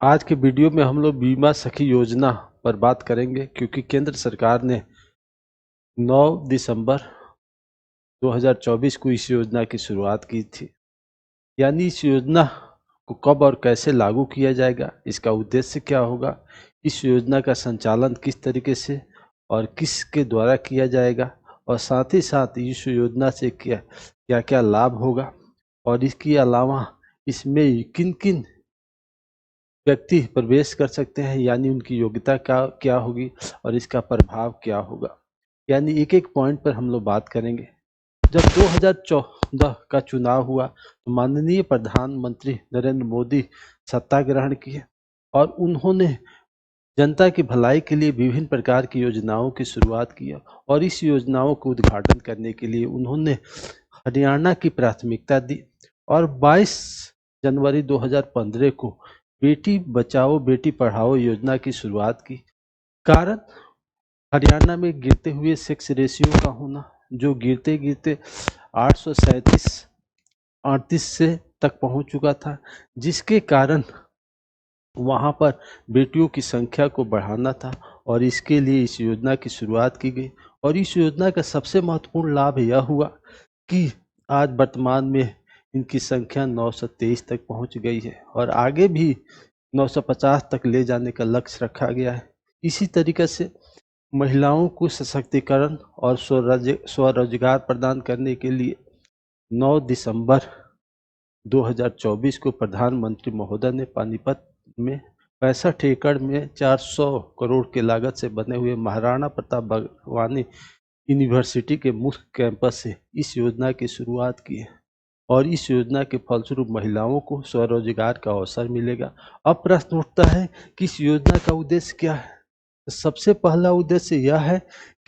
आज के वीडियो में हम लोग बीमा सखी योजना पर बात करेंगे, क्योंकि केंद्र सरकार ने 9 दिसंबर 2024 को इस योजना की शुरुआत की थी। यानी इस योजना को कब और कैसे लागू किया जाएगा, इसका उद्देश्य क्या होगा, इस योजना का संचालन किस तरीके से और किसके द्वारा किया जाएगा, और साथ ही साथ इस योजना से क्या क्या लाभ होगा, और इसके अलावा इसमें किन किन व्यक्ति प्रवेश कर सकते हैं, यानी उनकी योग्यता क्या होगी और इसका प्रभाव क्या होगा। यानी एक एक पॉइंट पर हम लोग बात करेंगे। जब 2014 का चुनाव हुआ तो माननीय प्रधानमंत्री नरेंद्र मोदी सत्ता ग्रहण किए और उन्होंने जनता की भलाई के लिए विभिन्न प्रकार की योजनाओं की शुरुआत की, और इस योजनाओं को उद्घाटन करने के लिए उन्होंने हरियाणा की प्राथमिकता दी और 22 जनवरी 2015 को बेटी बचाओ बेटी पढ़ाओ योजना की शुरुआत की। कारण हरियाणा में गिरते हुए सेक्स रेशियो का होना, जो गिरते गिरते 837-38 से तक पहुंच चुका था, जिसके कारण वहां पर बेटियों की संख्या को बढ़ाना था और इसके लिए इस योजना की शुरुआत की गई। और इस योजना का सबसे महत्वपूर्ण लाभ यह हुआ कि आज वर्तमान में इनकी संख्या 923 तक पहुंच गई है और आगे भी 950 तक ले जाने का लक्ष्य रखा गया है। इसी तरीके से महिलाओं को सशक्तिकरण और स्वरोजगार प्रदान करने के लिए 9 दिसंबर 2024 को प्रधानमंत्री महोदय ने पानीपत में 65 एकड़ में 400 करोड़ की लागत से बने हुए महाराणा प्रताप भगवानी यूनिवर्सिटी के मुख्य कैंपस से इस योजना की शुरुआत की है और इस योजना के फलस्वरूप महिलाओं को स्वरोजगार का अवसर मिलेगा। अब प्रश्न उठता है कि इस योजना का उद्देश्य क्या है। सबसे पहला उद्देश्य यह है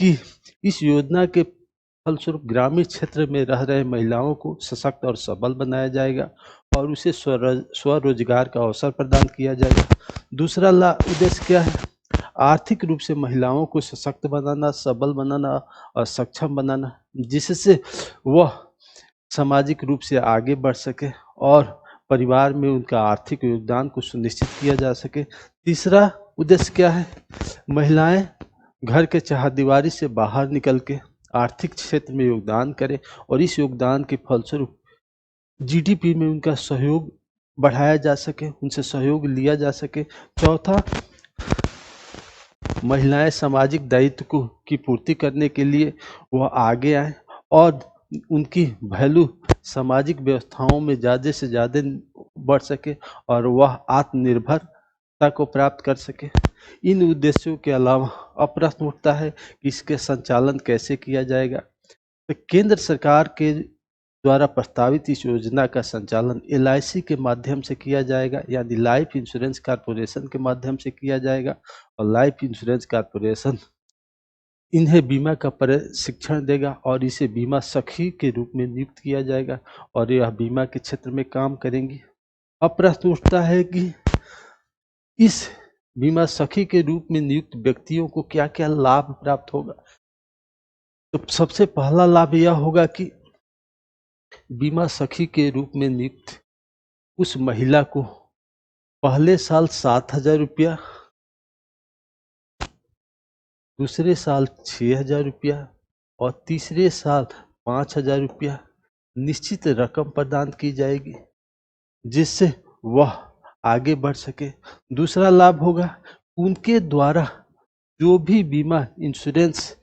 कि इस योजना के फलस्वरूप ग्रामीण क्षेत्र में रह रहे महिलाओं को सशक्त और सबल बनाया जाएगा और उसे स्वरोजगार का अवसर प्रदान किया जाएगा। दूसरा उद्देश्य क्या है? आर्थिक रूप से महिलाओं को सशक्त बनाना, सबल बनाना और सक्षम बनाना, जिससे वह सामाजिक रूप से आगे बढ़ सके और परिवार में उनका आर्थिक योगदान को सुनिश्चित किया जा सके। तीसरा उद्देश्य क्या है? महिलाएं घर के चारदीवारी से बाहर निकल के आर्थिक क्षेत्र में योगदान करें और इस योगदान के फलस्वरूप जीडीपी में उनका सहयोग बढ़ाया जा सके, उनसे सहयोग लिया जा सके। चौथा, महिलाएं सामाजिक दायित्व की पूर्ति करने के लिए वह आगे आए और उनकी वैल्यू सामाजिक व्यवस्थाओं में ज़्यादा से ज़्यादा बढ़ सके और वह आत्मनिर्भरता को प्राप्त कर सके। इन उद्देश्यों के अलावा अब प्रश्न उठता है कि इसके संचालन कैसे किया जाएगा। तो केंद्र सरकार के द्वारा प्रस्तावित इस योजना का संचालन LIC के माध्यम से किया जाएगा, यानी लाइफ इंश्योरेंस कॉर्पोरेशन के माध्यम से किया जाएगा और लाइफ इंश्योरेंस कॉर्पोरेशन इन्हें बीमा का प्रशिक्षण देगा और इसे बीमा सखी के रूप में नियुक्त किया जाएगा और यह बीमा के क्षेत्र में काम करेंगी। अब प्रश्न उठता है कि इस बीमा सखी के रूप में नियुक्त व्यक्तियों को क्या क्या लाभ प्राप्त होगा। तो सबसे पहला लाभ यह होगा कि बीमा सखी के रूप में नियुक्त उस महिला को पहले साल 7,000 रुपया, दूसरे साल 6,000 रुपया और तीसरे साल 5,000 रुपया निश्चित रकम प्रदान की जाएगी, जिससे वह आगे बढ़ सके। दूसरा लाभ होगा उनके द्वारा जो भी बीमा इंश्योरेंस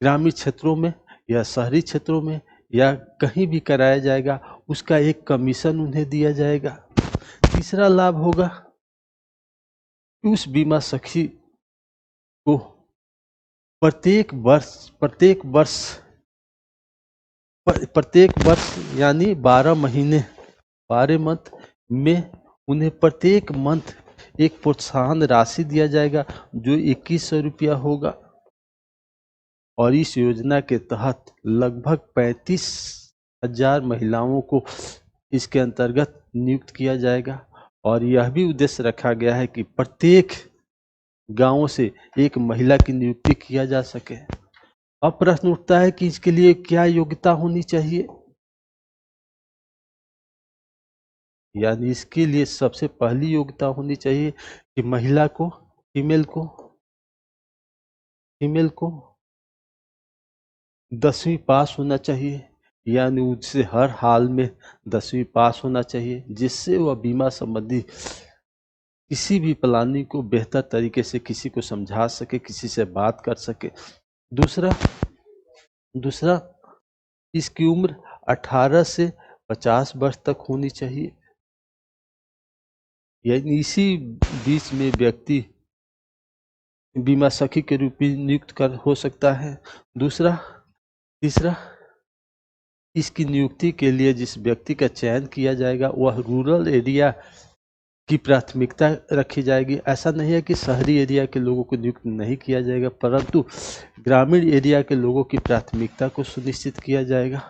ग्रामीण क्षेत्रों में या शहरी क्षेत्रों में या कहीं भी कराया जाएगा, उसका एक कमीशन उन्हें दिया जाएगा। तीसरा लाभ होगा उस बीमा सखी को प्रत्येक वर्ष यानी 12 महीने 12 मंथ में उन्हें प्रत्येक मंथ एक प्रोत्साहन राशि दिया जाएगा जो 2100 रुपया होगा और इस योजना के तहत लगभग 35,000 महिलाओं को इसके अंतर्गत नियुक्त किया जाएगा और यह भी उद्देश्य रखा गया है कि प्रत्येक गांवों से एक महिला की नियुक्ति किया जा सके। अब प्रश्न उठता है कि इसके लिए क्या योग्यता होनी चाहिए। यानी इसके लिए सबसे पहली योग्यता होनी चाहिए कि महिला को, फीमेल को 10वीं पास होना चाहिए, यानी उससे हर हाल में 10वीं पास होना चाहिए, जिससे वह बीमा संबंधी किसी भी प्लानिंग को बेहतर तरीके से किसी को समझा सके, किसी से बात कर सके। दूसरा इसकी उम्र 18 से 50 वर्ष तक होनी चाहिए, यानी इसी बीच में व्यक्ति बीमा सखी के रूप में नियुक्त हो सकता है। तीसरा इसकी नियुक्ति के लिए जिस व्यक्ति का चयन किया जाएगा वह रूरल एरिया की प्राथमिकता रखी जाएगी। ऐसा नहीं है कि शहरी एरिया के लोगों को नियुक्त नहीं किया जाएगा, परंतु ग्रामीण एरिया के लोगों की प्राथमिकता को सुनिश्चित किया जाएगा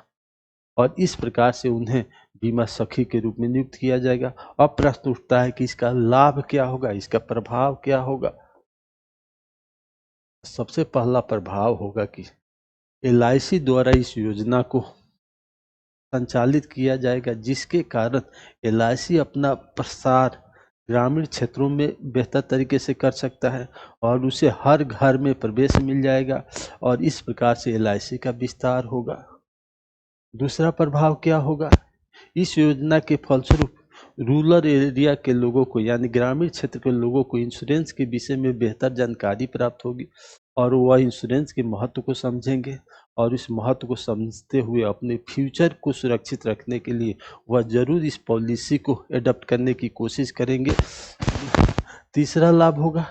और इस प्रकार से उन्हें बीमा सखी के रूप में नियुक्त किया जाएगा। अब प्रश्न उठता है कि इसका लाभ क्या होगा, इसका प्रभाव क्या होगा। सबसे पहला प्रभाव होगा कि LIC द्वारा इस योजना को संचालित किया जाएगा, जिसके कारण LIC अपना प्रसार ग्रामीण क्षेत्रों में बेहतर तरीके से कर सकता है और उसे हर घर में प्रवेश मिल जाएगा और इस प्रकार से LIC का विस्तार होगा। दूसरा प्रभाव क्या होगा, इस योजना के फलस्वरूप रूरल एरिया के लोगों को, यानी ग्रामीण क्षेत्र के लोगों को इंश्योरेंस के विषय में बेहतर जानकारी प्राप्त होगी और वह इंश्योरेंस के महत्व को समझेंगे और इस महत्व को समझते हुए अपने फ्यूचर को सुरक्षित रखने के लिए वह जरूर इस पॉलिसी को एडॉप्ट करने की कोशिश करेंगे। तीसरा लाभ होगा,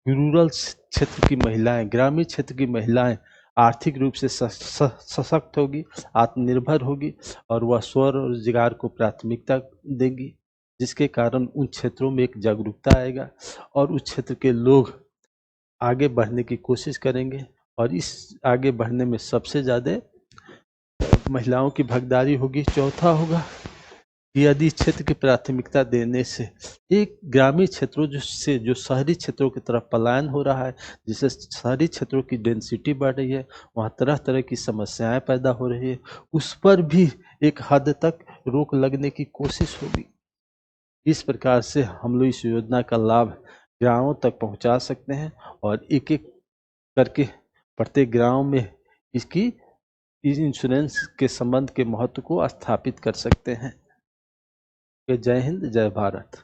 रूरल क्षेत्र की महिलाएं, ग्रामीण क्षेत्र की महिलाएं आर्थिक रूप से सशक्त होगी, आत्मनिर्भर होगी और वह स्वरोजगार को प्राथमिकता देंगी, जिसके कारण उन क्षेत्रों में एक जागरूकता आएगा और उस क्षेत्र के लोग आगे बढ़ने की कोशिश करेंगे और इस आगे बढ़ने में सबसे ज़्यादा महिलाओं की भागीदारी होगी। चौथा होगा, यदि क्षेत्र की प्राथमिकता देने से एक ग्रामीण क्षेत्रों से जो शहरी क्षेत्रों की तरफ पलायन हो रहा है, जिससे शहरी क्षेत्रों की डेंसिटी बढ़ रही है, वहाँ तरह तरह की समस्याएं पैदा हो रही है, उस पर भी एक हद तक रोक लगने की कोशिश होगी। इस प्रकार से हम लोग इस योजना का लाभ गाँवों तक पहुँचा सकते हैं और एक एक करके प्रत्येक गाँव में इसकी इंश्योरेंस के संबंध के महत्व को स्थापित कर सकते हैं। जय हिंद, जय भारत।